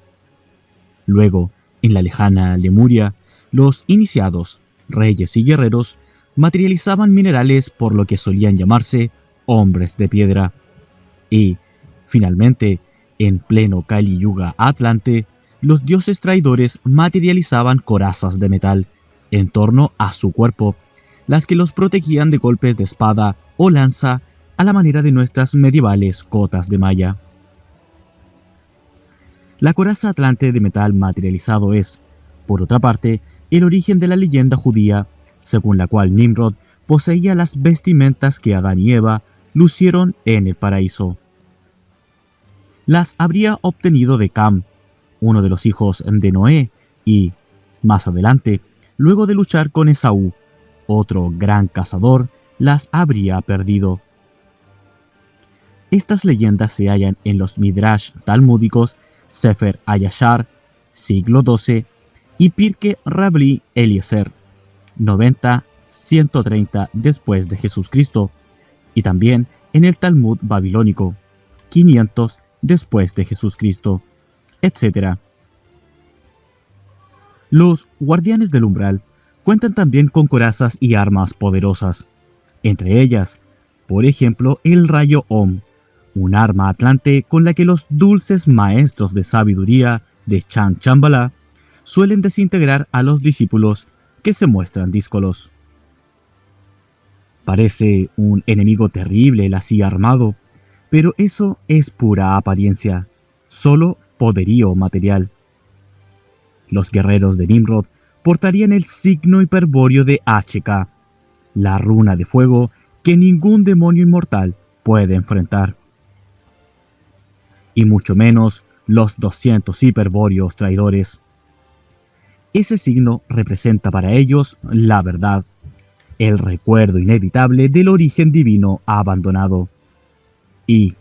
Luego, en la lejana Lemuria, los iniciados, reyes y guerreros, materializaban minerales por lo que solían llamarse hombres de piedra. Y, finalmente, en pleno Kali Yuga Atlante, los dioses traidores materializaban corazas de metal en torno a su cuerpo, las que los protegían de golpes de espada o lanza a la manera de nuestras medievales cotas de malla. La coraza atlante de metal materializado es, por otra parte, el origen de la leyenda judía, según la cual Nimrod poseía las vestimentas que Adán y Eva lucieron en el paraíso. Las habría obtenido de Cam, uno de los hijos de Noé, y, más adelante, luego de luchar con Esaú, otro gran cazador, las habría perdido. Estas leyendas se hallan en los Midrash talmúdicos Sefer Hayashar, siglo XII, y Pirke Rabbi Eliezer, 90-130 después de Jesucristo, y también en el Talmud babilónico, 500 después de Jesucristo, etc. Los guardianes del umbral cuentan también con corazas y armas poderosas, entre ellas, por ejemplo, el rayo Om, un arma atlante con la que los dulces maestros de sabiduría de Changchanbalá suelen desintegrar a los discípulos que se muestran díscolos. Parece un enemigo terrible el así armado, pero eso es pura apariencia, solo poderío material. Los guerreros de Nimrod portarían el signo hiperbóreo de HK, la runa de fuego que ningún demonio inmortal puede enfrentar. Y mucho menos los 200 hiperbóreos traidores. Ese signo representa para ellos la verdad, el recuerdo inevitable del origen divino abandonado. Y,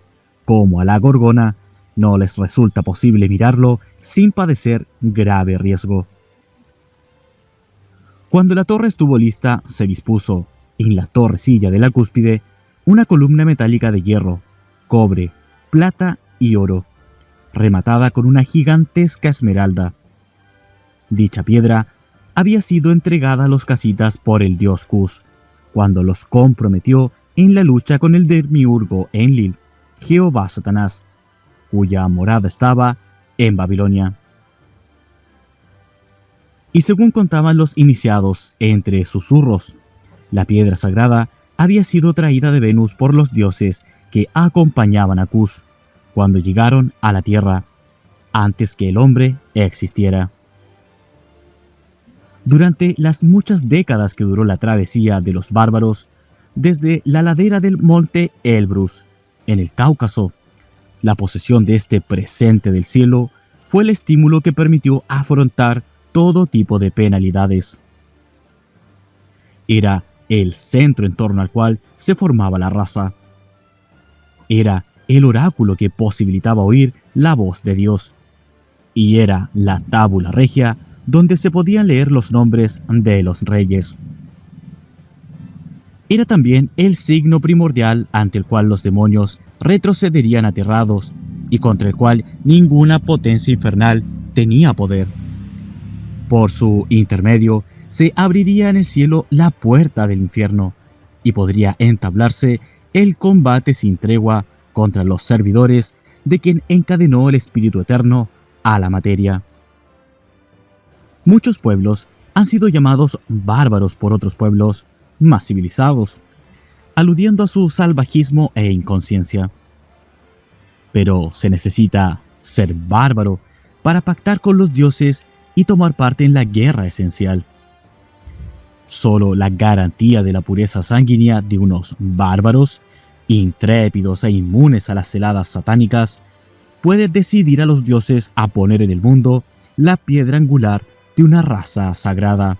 como a la gorgona, no les resulta posible mirarlo sin padecer grave riesgo. Cuando la torre estuvo lista, se dispuso, en la torrecilla de la cúspide, una columna metálica de hierro, cobre, plata y oro, rematada con una gigantesca esmeralda. Dicha piedra había sido entregada a los casitas por el dios Cus, cuando los comprometió en la lucha con el demiurgo Enlil, Jehová Satanás, cuya morada estaba en Babilonia. Y según contaban los iniciados entre susurros, la piedra sagrada había sido traída de Venus por los dioses que acompañaban a Cus cuando llegaron a la tierra, antes que el hombre existiera. Durante las muchas décadas que duró la travesía de los bárbaros, desde la ladera del monte Elbrus, en el Cáucaso, la posesión de este presente del cielo fue el estímulo que permitió afrontar todo tipo de penalidades. Era el centro en torno al cual se formaba la raza. Era el oráculo que posibilitaba oír la voz de Dios. Y era la tábula regia donde se podían leer los nombres de los reyes. Era también el signo primordial ante el cual los demonios retrocederían aterrados y contra el cual ninguna potencia infernal tenía poder. Por su intermedio se abriría en el cielo la puerta del infierno y podría entablarse el combate sin tregua contra los servidores de quien encadenó el espíritu eterno a la materia. Muchos pueblos han sido llamados bárbaros por otros pueblos más civilizados, aludiendo a su salvajismo e inconsciencia. Pero se necesita ser bárbaro para pactar con los dioses y tomar parte en la guerra esencial. Solo la garantía de la pureza sanguínea de unos bárbaros, intrépidos e inmunes a las heladas satánicas, puede decidir a los dioses a poner en el mundo la piedra angular de una raza sagrada.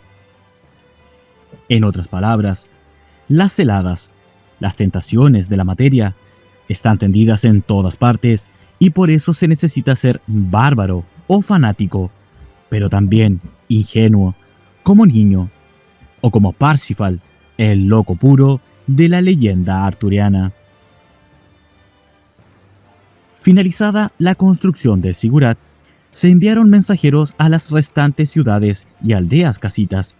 En otras palabras, las heladas, las tentaciones de la materia, están tendidas en todas partes y por eso se necesita ser bárbaro o fanático, pero también ingenuo, como niño, o como Parsifal, el loco puro de la leyenda arturiana. Finalizada la construcción del Sigurat, se enviaron mensajeros a las restantes ciudades y aldeas casitas,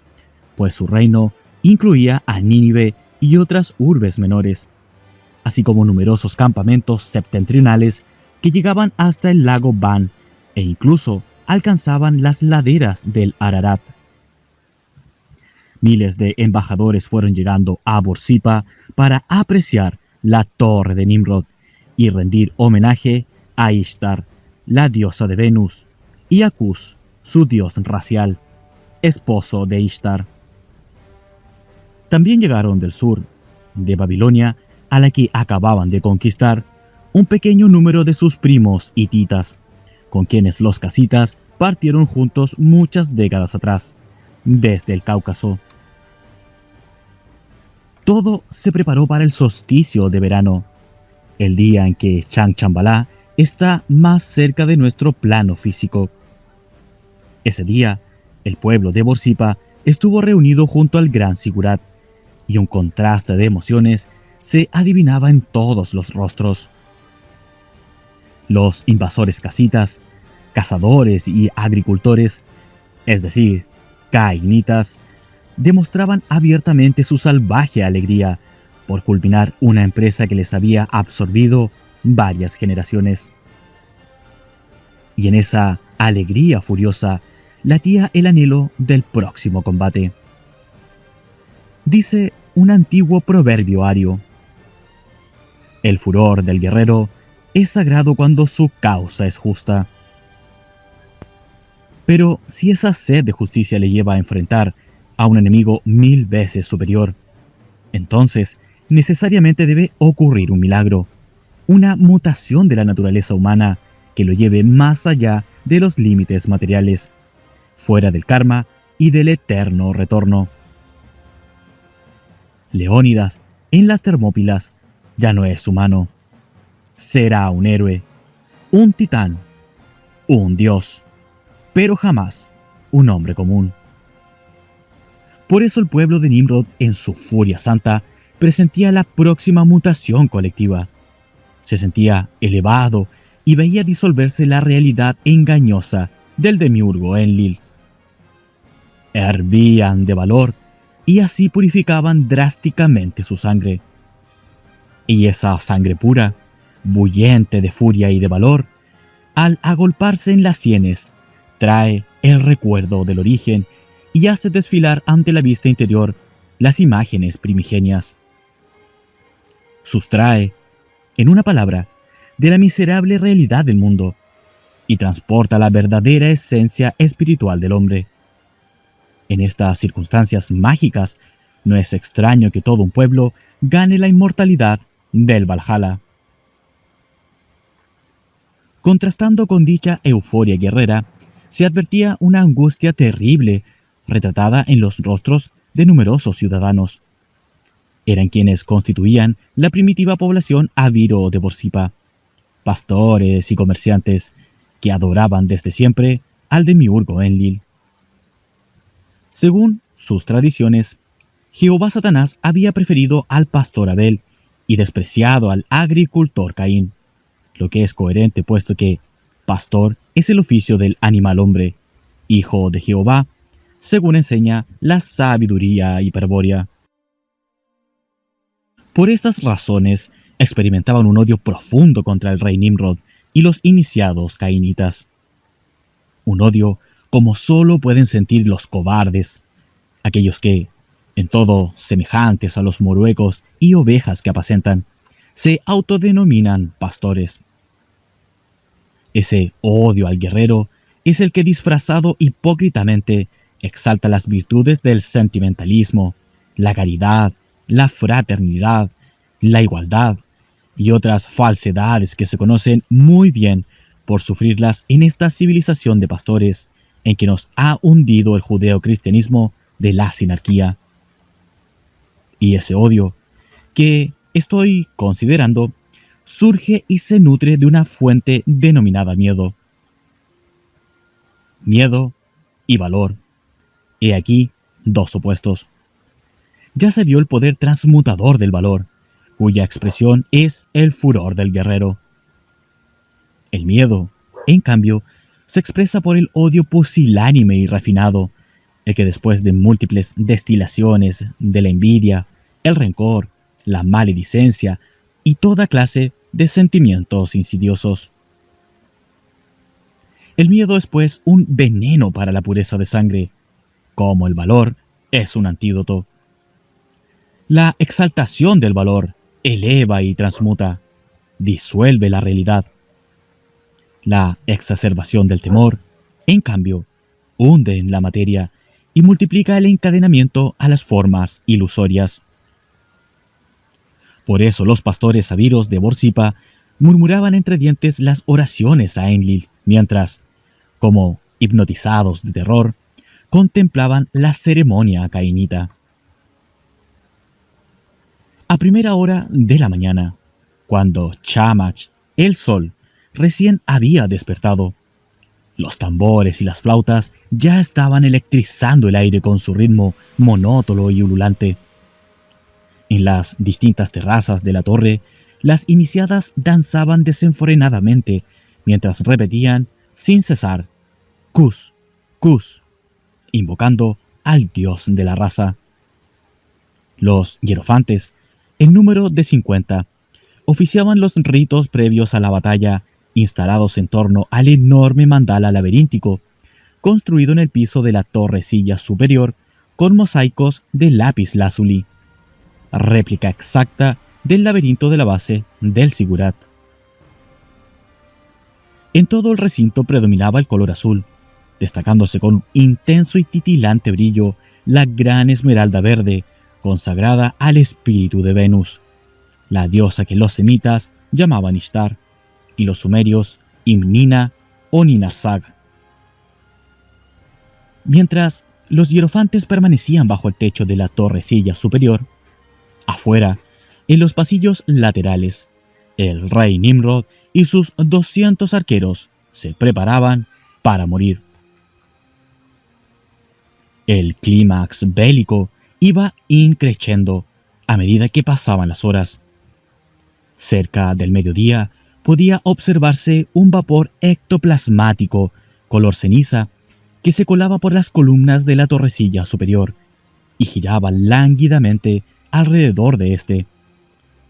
pues su reino incluía a Nínive y otras urbes menores, así como numerosos campamentos septentrionales que llegaban hasta el lago Van e incluso alcanzaban las laderas del Ararat. Miles de embajadores fueron llegando a Borsippa para apreciar la torre de Nimrod y rendir homenaje a Ishtar, la diosa de Venus, y a Cus, su dios racial, esposo de Ishtar. También llegaron del sur, de Babilonia, a la que acababan de conquistar, un pequeño número de sus primos hititas, con quienes los casitas partieron juntos muchas décadas atrás, desde el Cáucaso. Todo se preparó para el solsticio de verano, el día en que Changchanbalá está más cerca de nuestro plano físico. Ese día, el pueblo de Borsippa estuvo reunido junto al gran Sigurat, y un contraste de emociones se adivinaba en todos los rostros. Los invasores casitas, cazadores y agricultores, es decir, cainitas, demostraban abiertamente su salvaje alegría por culminar una empresa que les había absorbido varias generaciones. Y en esa alegría furiosa latía el anhelo del próximo combate. Dice un antiguo proverbio ario: el furor del guerrero es sagrado cuando su causa es justa. Pero si esa sed de justicia le lleva a enfrentar a un enemigo 1000 veces superior, entonces necesariamente debe ocurrir un milagro, una mutación de la naturaleza humana que lo lleve más allá de los límites materiales, fuera del karma y del eterno retorno. Leónidas, en las Termópilas, ya no es humano. Será un héroe, un titán, un dios, pero jamás un hombre común. Por eso el pueblo de Nimrod, en su furia santa, presentía la próxima mutación colectiva. Se sentía elevado y veía disolverse la realidad engañosa del demiurgo Enlil. Hervían de valor y así purificaban drásticamente su sangre. Y esa sangre pura, bullente de furia y de valor, al agolparse en las sienes, trae el recuerdo del origen y hace desfilar ante la vista interior las imágenes primigenias. Sustrae, en una palabra, de la miserable realidad del mundo y transporta la verdadera esencia espiritual del hombre. En estas circunstancias mágicas, no es extraño que todo un pueblo gane la inmortalidad del Valhalla. Contrastando con dicha euforia guerrera, se advertía una angustia terrible retratada en los rostros de numerosos ciudadanos. Eran quienes constituían la primitiva población aviro de Borsippa, pastores y comerciantes que adoraban desde siempre al demiurgo Enlil. Según sus tradiciones, Jehová Satanás había preferido al pastor Abel y despreciado al agricultor Caín, lo que es coherente puesto que pastor es el oficio del animal hombre, hijo de Jehová, según enseña la sabiduría hiperbórea. Por estas razones, experimentaban un odio profundo contra el rey Nimrod y los iniciados caínitas. Un odio como solo pueden sentir los cobardes, aquellos que, en todo semejantes a los moruecos y ovejas que apacentan, se autodenominan pastores. Ese odio al guerrero es el que disfrazado hipócritamente exalta las virtudes del sentimentalismo, la caridad, la fraternidad, la igualdad y otras falsedades que se conocen muy bien por sufrirlas en esta civilización de pastores en que nos ha hundido el judeocristianismo de la sinarquía. Y ese odio, que estoy considerando, surge y se nutre de una fuente denominada miedo. Miedo y valor. He aquí dos opuestos. Ya se vio el poder transmutador del valor, cuya expresión es el furor del guerrero. El miedo, en cambio, se expresa por el odio pusilánime y refinado, el que después de múltiples destilaciones de la envidia, el rencor, la maledicencia y toda clase de sentimientos insidiosos. El miedo es pues un veneno para la pureza de sangre, como el valor es un antídoto. La exaltación del valor eleva y transmuta, disuelve la realidad. La exacerbación del temor, en cambio, hunde en la materia y multiplica el encadenamiento a las formas ilusorias. Por eso los pastores aviros de Borsippa murmuraban entre dientes las oraciones a Enlil, mientras, como hipnotizados de terror, contemplaban la ceremonia cainita. A primera hora de la mañana, cuando Shamash, el sol, recién había despertado, los tambores y las flautas ya estaban electrizando el aire con su ritmo monótono y ululante. En las distintas terrazas de la torre, las iniciadas danzaban desenfrenadamente mientras repetían sin cesar Cus, Cus, invocando al dios de la raza. Los hierofantes, en número de 50, oficiaban los ritos previos a la batalla, instalados en torno al enorme mandala laberíntico, construido en el piso de la torrecilla superior con mosaicos de lápiz lazuli, réplica exacta del laberinto de la base del Zigurat. En todo el recinto predominaba el color azul, destacándose con un intenso y titilante brillo la gran esmeralda verde, consagrada al espíritu de Venus, la diosa que los semitas llamaban Ishtar y los sumerios Imnina o Ninarsag. Mientras los hierofantes permanecían bajo el techo de la torrecilla superior, afuera, en los pasillos laterales, el rey Nimrod y sus 200 arqueros se preparaban para morir. El clímax bélico iba increciendo a medida que pasaban las horas. Cerca del mediodía podía observarse un vapor ectoplasmático color ceniza que se colaba por las columnas de la torrecilla superior y giraba lánguidamente alrededor de éste,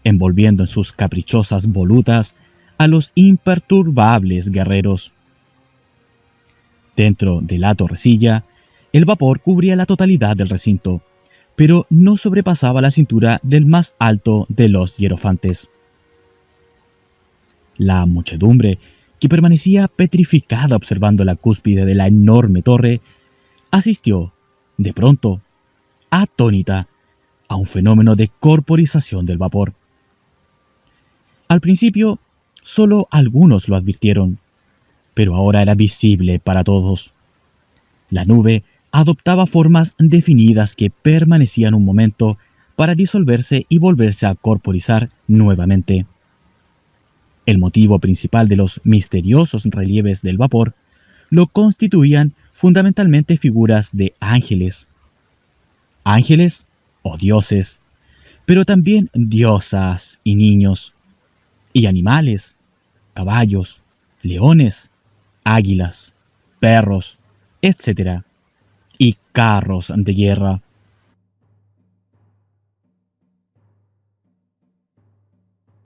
envolviendo en sus caprichosas volutas a los imperturbables guerreros. Dentro de la torrecilla, el vapor cubría la totalidad del recinto, pero no sobrepasaba la cintura del más alto de los hierofantes. La muchedumbre, que permanecía petrificada observando la cúspide de la enorme torre, asistió, de pronto, atónita, a un fenómeno de corporización del vapor. Al principio, solo algunos lo advirtieron, pero ahora era visible para todos. La nube adoptaba formas definidas que permanecían un momento para disolverse y volverse a corporizar nuevamente. El motivo principal de los misteriosos relieves del vapor lo constituían fundamentalmente figuras de ángeles. Ángeles o dioses, pero también diosas y niños, y animales, caballos, leones, águilas, perros, etc., y carros de guerra.